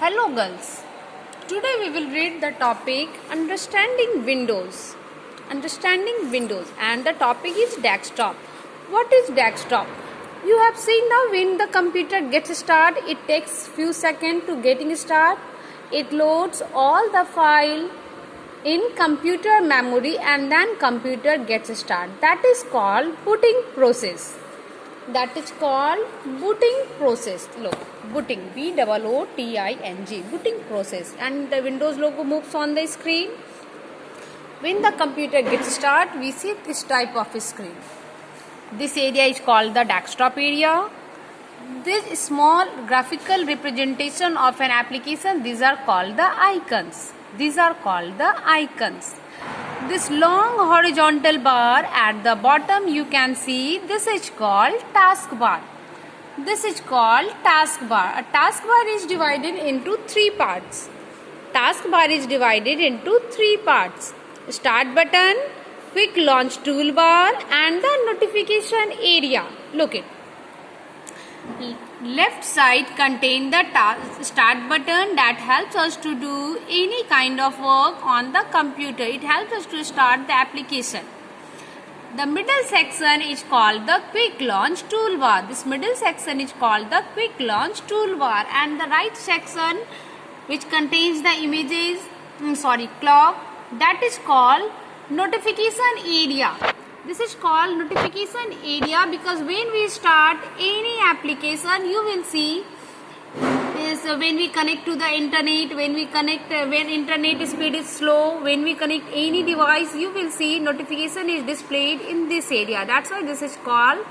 Hello girls. Today we will read the topic Understanding Windows. Understanding Windows, and the topic is desktop. What is desktop? You have seen now when the computer gets started, it takes few seconds to getting start. It loads all the file in computer memory and then computer gets started. That is called booting process. That is called booting process. Look, booting, BOOTING, booting process, and the Windows logo moves on the screen. When the computer gets started, we see this type of screen. This area is called the desktop area. This small graphical representation of an application, these are called the icons. These are called the icons. This long horizontal bar at the bottom you can see, this is called taskbar. This is called taskbar. A taskbar is divided into three parts. Taskbar is divided into three parts. Start button, quick launch toolbar, and the notification area. Look it. Left side contain the start button that helps us to do any kind of work on the computer. It helps us to start the application. The middle section is called the quick launch toolbar. This middle section is called the quick launch toolbar, and the right section which contains the images, clock, that is called notification area. This is called notification area because when we start any application, you will see is when we connect to the internet, when internet speed is slow, when we connect any device, you will see notification is displayed in this area. That's why this is called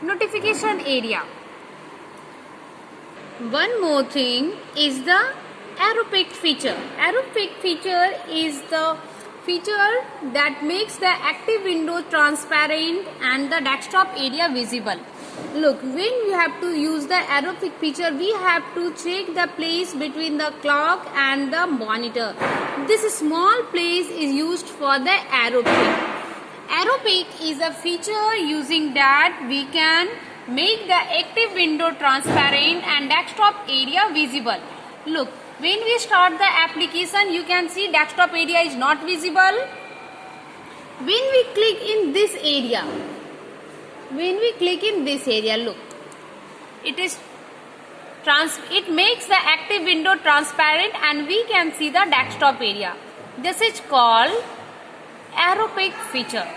notification area. One more thing is the arrow pick feature. Arrow pick feature is the feature that makes the active window transparent and the desktop area visible. Look, when we have to use the arrow pick feature, we have to check the place between the clock and the monitor. This small place is used for the arrow pick. Arrow pick is a feature using that we can make the active window transparent and desktop area visible. Look, when we start the application, you can see desktop area is not visible. When we click in this area, look, it makes the active window transparent and we can see the desktop area. This is called arrow pick feature.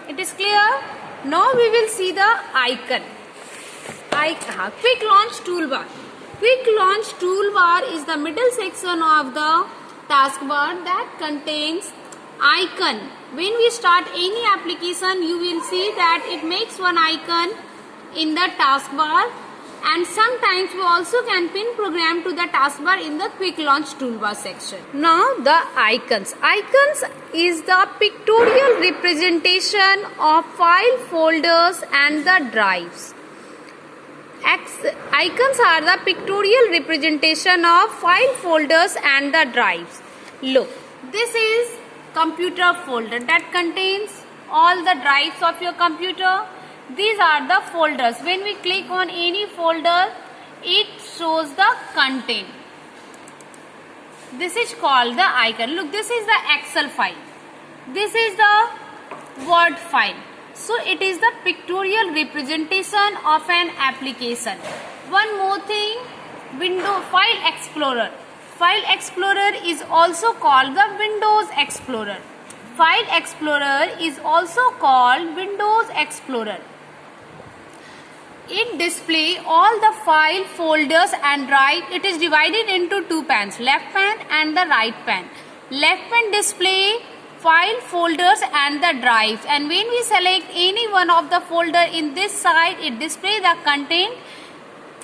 It is clear? Now we will see the icon. Quick launch toolbar. Quick launch toolbar is the middle section of the taskbar that contains icon. When we start any application, you will see that it makes one icon in the taskbar, and sometimes we also can pin program to the taskbar in the quick launch toolbar section. Now the icons. Icons is the pictorial representation of file folders and the drives. Icons are the pictorial representation of file folders and the drives. Look, this is computer folder that contains all the drives of your computer. These are the folders. When we click on any folder, it shows the content. This is called the icon. Look, this is the Excel file. This is the Word file. So it is the pictorial representation of an application. One more thing, File Explorer. File Explorer is also called the Windows Explorer. File Explorer is also called Windows Explorer. It displays all the file folders and drive. It is divided into two pans, left pan and the right pan. Left pan display file folders and the drives, and when we select any one of the folder in this side, it displays the content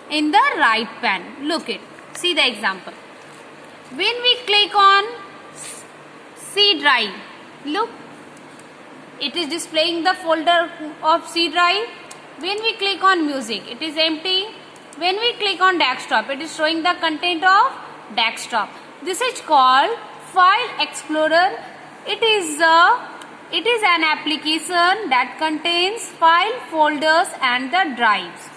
in the right pan. Look it. See the example. When we click on C drive, look, it is displaying the folder of C drive. When we click on music, it is empty. When we click on desktop, it is showing the content of desktop. This is called File Explorer. It is an application that contains file folders and the drives.